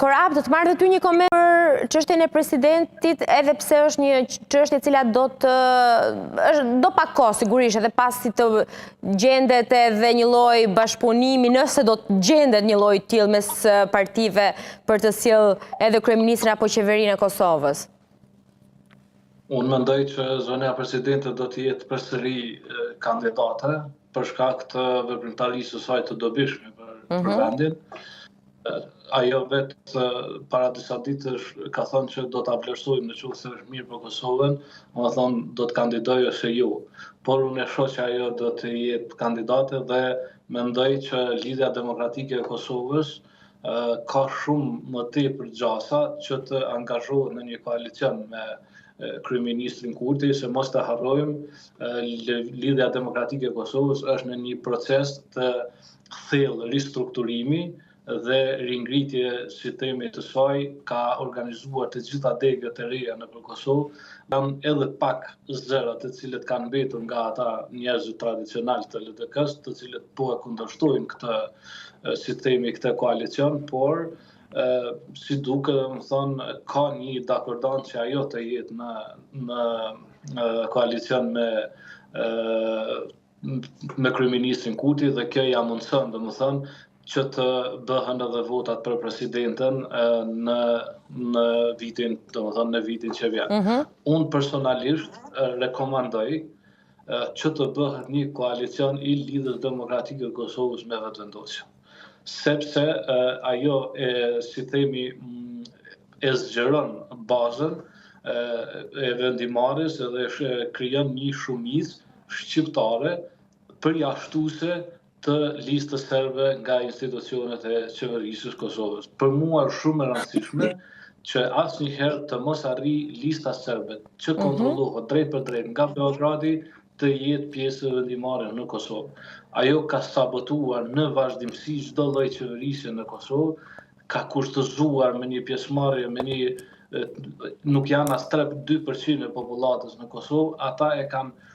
Korab, do të marrë dhe ty një koment për çështjen e presidentit, edhe pse është një çështje e cila do pak kohë sigurisht, edhe pasi të gjendet edhe një lloj bashkëpunimi, nëse do të gjendet një lloj tillë mes partive për të sjellë edhe kryeministrin apo qeverinë e Kosovës. Unë mendoj që zonja presidente do të jetë përsëri kandidate për shkak të veprimtarisë së saj të dobishme për vendin. Ajo vetë para disa ditësh ka thënë që do ta vlerësojmë në qoftë se është mirë për Kosovën, do thonë do të kandidoj ose jo. Por unë e shoh që ajo do të jetë kandidate dhe mendoj që Lidhja Demokratike e Kosovës ka shumë më tepër gjasa që të angazhohet në një koalicion me kryeministrin Kurti, se mos të harrojmë, Lidhja Demokratike e Kosovës është në një proces të thellë ristrukturimi dhe ringritje sistemit të saj, ka organizuar të gjitha degët e reja në Kosovë, janë edhe pak zërat të cilët kanë mbetur nga ata njerëzit tradicional të LDK-s, të cilët po e kundërshtojnë këtë sistemi, këtë koalicion, por si duke, më thonë, ka një dakordant që ajo të jetë në koalicion me kryeministrin Kurti dhe kjo ja mundson, domethënë, që të bëhen edhe votat për presidenten në vitin, domethënë në vitin që vjen. Unë personalisht rekomandoj që të bëhet një koalicion I Lidhjes Demokratike të Kosovës me vetëvendosje. Sepse ajo si themi e zgjeron bazën e vendimarrjes edhe krijon një shumicë shqiptare përjashtuese të listës serbe nga institucionet e qeverisë së Kosovës. Për mua është shumë e rëndësishme që asnjëherë të mos arri lista serbe që kontrollohet drejt për drejt nga Beogradi të jetë pjesë e vendimarrjes në Kosovë. Ajo ka sabotuar në vazhdimsi çdo lloj qeverisje në Kosovë, ka kushtëzuar me një pjesëmarrje, nuk janë as 3-2% e popullatës në Kosovë, ata e kanë